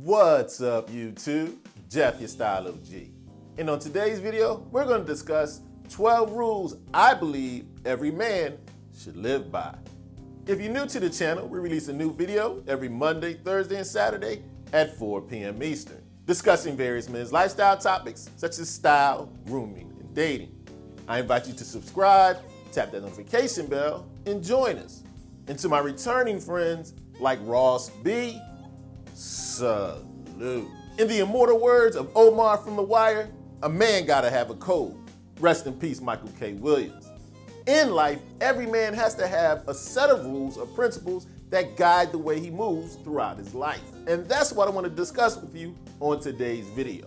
What's up, YouTube? Jeff, your Style O.G. And on today's video, we're going to discuss 12 rules I believe every man should live by. If you're new to the channel, we release a new video every Monday, Thursday, and Saturday at 4 p.m. Eastern, discussing various men's lifestyle topics such as style, grooming, and dating. I invite you to subscribe, tap that notification bell, and join us. And to my returning friends like Ross B., salute. In the immortal words of Omar from The Wire, a man gotta have a code. Rest in peace, Michael K. Williams. In life, every man has to have a set of rules or principles that guide the way he moves throughout his life. And that's what I want to discuss with you on today's video.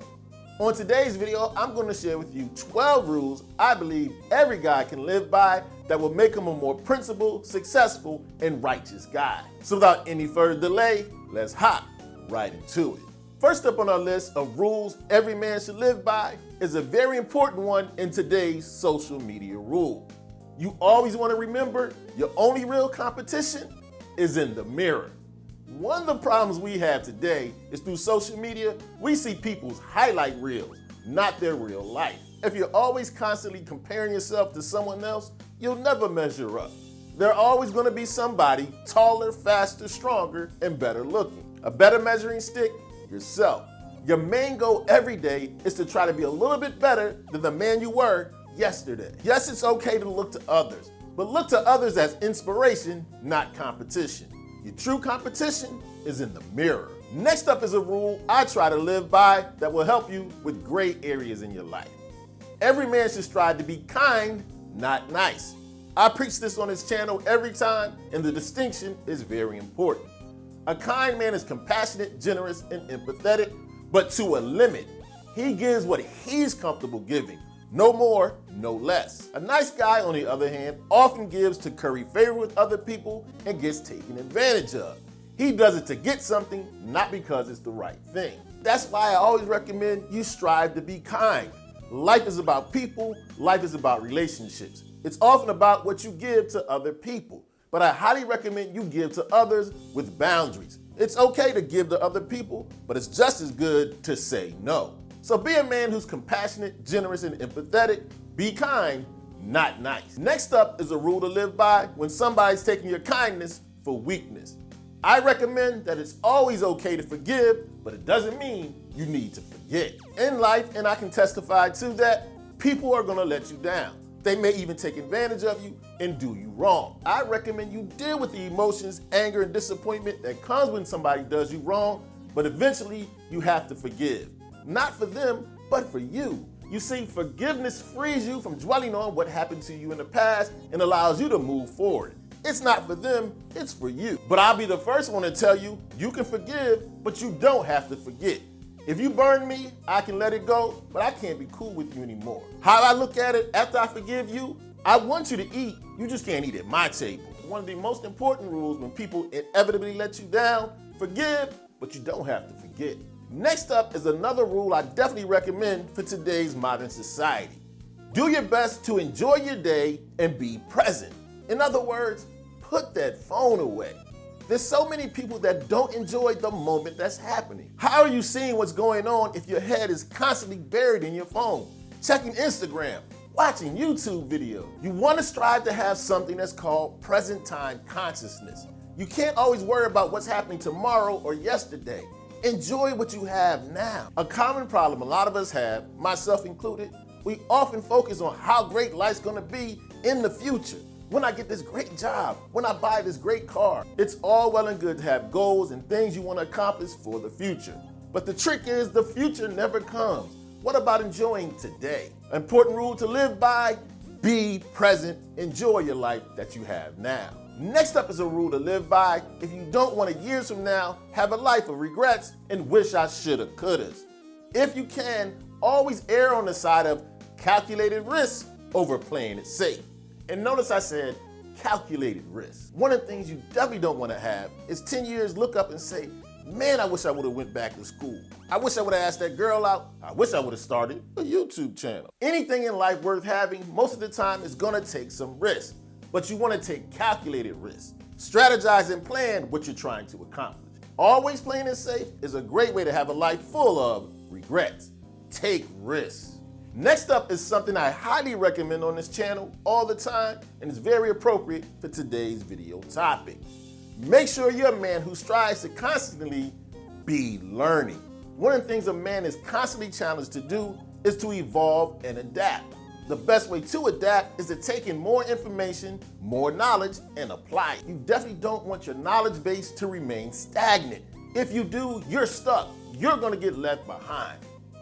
On today's video, I'm going to share with you 12 rules I believe every guy can live by that will make him a more principled, successful, and righteous guy. So without any further delay, let's hop right into it. First up on our list of rules every man should live by is a very important one in today's social media rule. You always want to remember your only real competition is in the mirror. One of the problems we have today is through social media, we see people's highlight reels, not their real life. If you're always constantly comparing yourself to someone else, you'll never measure up. There's always going to be somebody taller, faster, stronger, and better looking. A better measuring stick, yourself. Your main goal every day is to try to be a little bit better than the man you were yesterday. Yes, it's okay to look to others, but look to others as inspiration, not competition. Your true competition is in the mirror. Next up is a rule I try to live by that will help you with gray areas in your life. Every man should strive to be kind, not nice. I preach this on this channel every time, and the distinction is very important. A kind man is compassionate, generous, and empathetic, but to a limit. He gives what he's comfortable giving. No more, no less. A nice guy, on the other hand, often gives to curry favor with other people and gets taken advantage of. He does it to get something, not because it's the right thing. That's why I always recommend you strive to be kind. Life is about people, life is about relationships. It's often about what you give to other people, but I highly recommend you give to others with boundaries. It's okay to give to other people, but it's just as good to say no. So be a man who's compassionate, generous, and empathetic. Be kind, not nice. Next up is a rule to live by when somebody's taking your kindness for weakness. I recommend that it's always okay to forgive, but it doesn't mean you need to forget. In life, and I can testify to that, people are gonna let you down. They may even take advantage of you and do you wrong. I recommend you deal with the emotions, anger, and disappointment that comes when somebody does you wrong, but eventually you have to forgive. Not for them, but for you. You see, forgiveness frees you from dwelling on what happened to you in the past and allows you to move forward. It's not for them, it's for you. But I'll be the first one to tell you, you can forgive, but you don't have to forget. If you burn me, I can let it go, but I can't be cool with you anymore. How I look at it, after I forgive you, I want you to eat, you just can't eat at my table. One of the most important rules when people inevitably let you down, forgive, but you don't have to forget. Next up is another rule I definitely recommend for today's modern society. Do your best to enjoy your day and be present. In other words, put that phone away. There's so many people that don't enjoy the moment that's happening. How are you seeing what's going on if your head is constantly buried in your phone, checking Instagram, watching YouTube videos? You want to strive to have something that's called present time consciousness. You can't always worry about what's happening tomorrow or yesterday. Enjoy what you have now. A common problem a lot of us have, myself included, we often focus on how great life's gonna be in the future. When I get this great job, when I buy this great car. It's all well and good to have goals and things you want to accomplish for the future. But the trick is the future never comes. What about enjoying today? Important rule to live by, be present, enjoy your life that you have now. Next up is a rule to live by. If you don't want to years from now have a life of regrets and wish I shoulda, couldas. If you can, always err on the side of calculated risk over playing it safe. And notice I said calculated risk. One of the things you definitely don't want to have is 10 years look up and say, man, I wish I would have went back to school. I wish I would have asked that girl out. I wish I would have started a YouTube channel. Anything in life worth having, most of the time is gonna take some risk, but you wanna take calculated risks. Strategize and plan what you're trying to accomplish. Always playing it safe is a great way to have a life full of regrets. Take risks. Next up is something I highly recommend on this channel all the time, and it's very appropriate for today's video topic. Make sure you're a man who strives to constantly be learning. One of the things a man is constantly challenged to do is to evolve and adapt. The best way to adapt is to take in more information, more knowledge, and apply it. You definitely don't want your knowledge base to remain stagnant. If you do, you're stuck. You're gonna get left behind.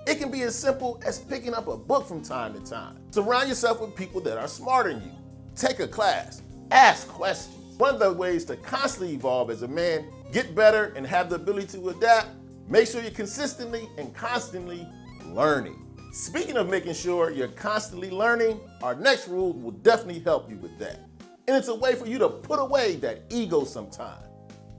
It can be as simple as picking up a book from time to time. Surround yourself with people that are smarter than you. Take a class. Ask questions. One of the ways to constantly evolve as a man, get better, and have the ability to adapt, make sure you're consistently and constantly learning. Speaking of making sure you're constantly learning, our next rule will definitely help you with that. And it's a way for you to put away that ego sometime.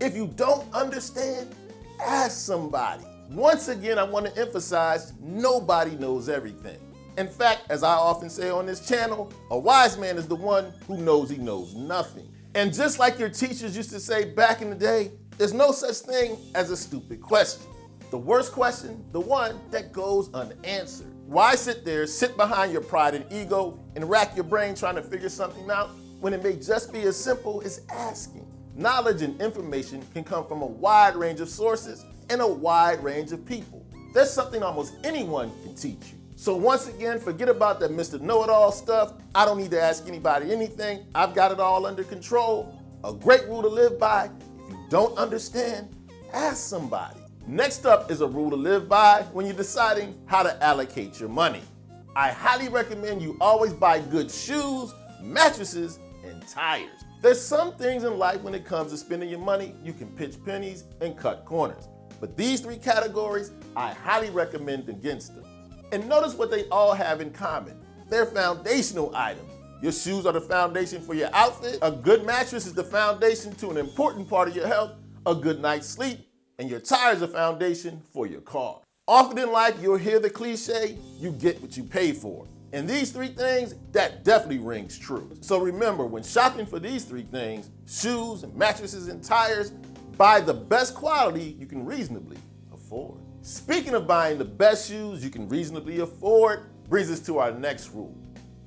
If you don't understand, ask somebody. Once again, I want to emphasize, nobody knows everything. In fact, as I often say on this channel, a wise man is the one who knows he knows nothing. And just like your teachers used to say back in the day, there's no such thing as a stupid question. The worst question, the one that goes unanswered. Why sit behind your pride and ego and rack your brain trying to figure something out when it may just be as simple as asking? Knowledge and information can come from a wide range of sources and a wide range of people. There's something almost anyone can teach you. So once again, forget about that Mr. Know-it-all stuff. I don't need to ask anybody anything. I've got it all under control. A great rule to live by: if you don't understand, ask somebody. Next up is a rule to live by when you're deciding how to allocate your money. I highly recommend you always buy good shoes, mattresses, and tires. There's some things in life when it comes to spending your money, you can pitch pennies and cut corners. But these three categories, I highly recommend against them. And notice what they all have in common. They're foundational items. Your shoes are the foundation for your outfit. A good mattress is the foundation to an important part of your health, a good night's sleep, and your tires are foundation for your car. Often in life, you'll hear the cliche, you get what you pay for. And these three things, that definitely rings true. So remember, when shopping for these three things, shoes, mattresses, and tires, buy the best quality you can reasonably afford. Speaking of buying the best shoes you can reasonably afford, brings us to our next rule.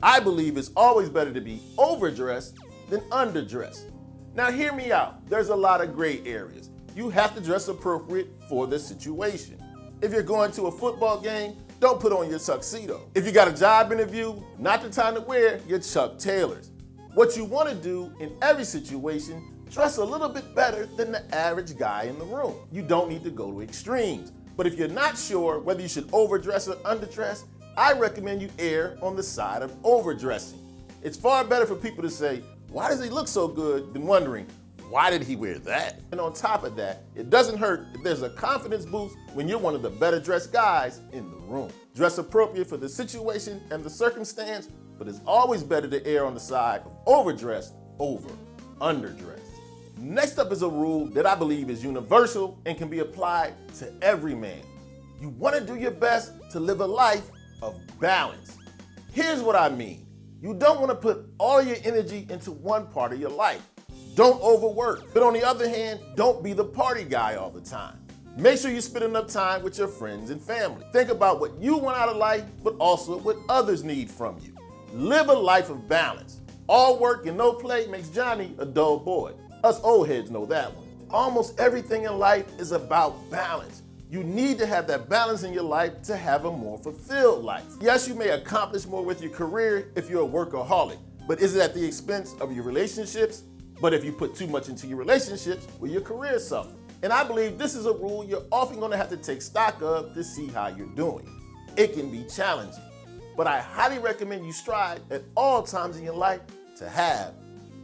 I believe it's always better to be overdressed than underdressed. Now hear me out, there's a lot of gray areas. You have to dress appropriate for the situation. If you're going to a football game, don't put on your tuxedo. If you got a job interview, not the time to wear your Chuck Taylors. What you want to do in every situation, dress a little bit better than the average guy in the room. You don't need to go to extremes. But if you're not sure whether you should overdress or underdress, I recommend you err on the side of overdressing. It's far better for people to say, "Why does he look so good?" than wondering, "Why did he wear that?" And on top of that, it doesn't hurt if there's a confidence boost when you're one of the better dressed guys in the room. Dress appropriate for the situation and the circumstance, but it's always better to err on the side of overdressed over underdressed. Next up is a rule that I believe is universal and can be applied to every man. You want to do your best to live a life of balance. Here's what I mean. You don't want to put all your energy into one part of your life. Don't overwork. But on the other hand, don't be the party guy all the time. Make sure you spend enough time with your friends and family. Think about what you want out of life, but also what others need from you. Live a life of balance. All work and no play makes Johnny a dull boy. Us old heads know that one. Almost everything in life is about balance. You need to have that balance in your life to have a more fulfilled life. Yes, you may accomplish more with your career if you're a workaholic, but is it at the expense of your relationships? But if you put too much into your relationships, will your career suffer? And I believe this is a rule you're often going to have to take stock of to see how you're doing. It can be challenging, but I highly recommend you strive at all times in your life to have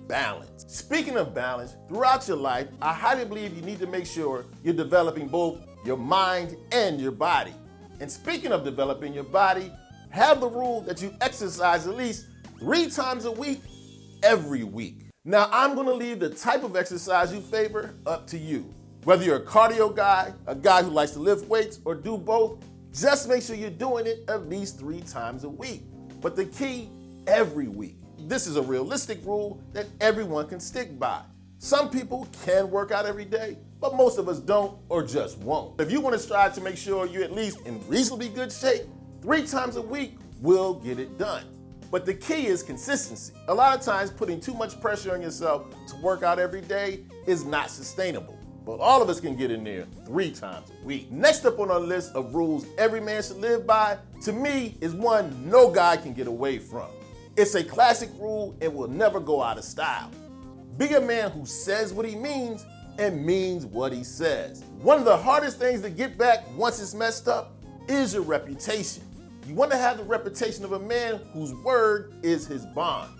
balance. Speaking of balance, throughout your life, I highly believe you need to make sure you're developing both your mind and your body. And speaking of developing your body, have the rule that you exercise at least 3 times a week, every week. Now, I'm gonna leave the type of exercise you favor up to you. Whether you're a cardio guy, a guy who likes to lift weights, or do both, just make sure you're doing it at least 3 times a week. But the key, every week. This is a realistic rule that everyone can stick by. Some people can work out every day, but most of us don't or just won't. If you want to strive to make sure you're at least in reasonably good shape, 3 times a week will get it done. But the key is consistency. A lot of times putting too much pressure on yourself to work out every day is not sustainable. But all of us can get in there 3 times a week. Next up on our list of rules every man should live by, to me, is one no guy can get away from. It's a classic rule and will never go out of style. Be a man who says what he means and means what he says. One of the hardest things to get back once it's messed up is your reputation. You want to have the reputation of a man whose word is his bond.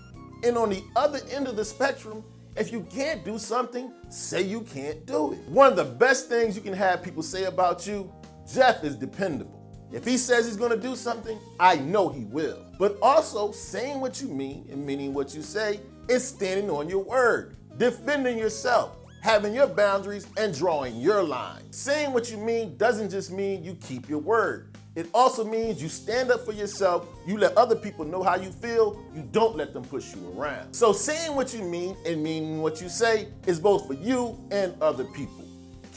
And on the other end of the spectrum, if you can't do something, say you can't do it. One of the best things you can have people say about you, Jeff is dependable. If he says he's gonna do something, I know he will. But also, saying what you mean and meaning what you say is standing on your word, defending yourself, having your boundaries, and drawing your line. Saying what you mean doesn't just mean you keep your word. It also means you stand up for yourself, you let other people know how you feel, you don't let them push you around. So saying what you mean and meaning what you say is both for you and other people.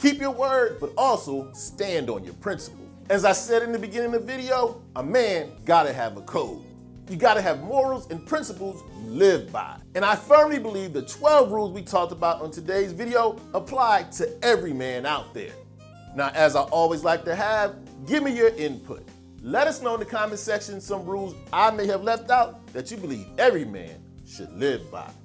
Keep your word, but also stand on your principles. As I said in the beginning of the video, a man gotta have a code. You gotta have morals and principles you live by. And I firmly believe the 12 rules we talked about on today's video apply to every man out there. Now, as I always like to have, give me your input. Let us know in the comment section some rules I may have left out that you believe every man should live by.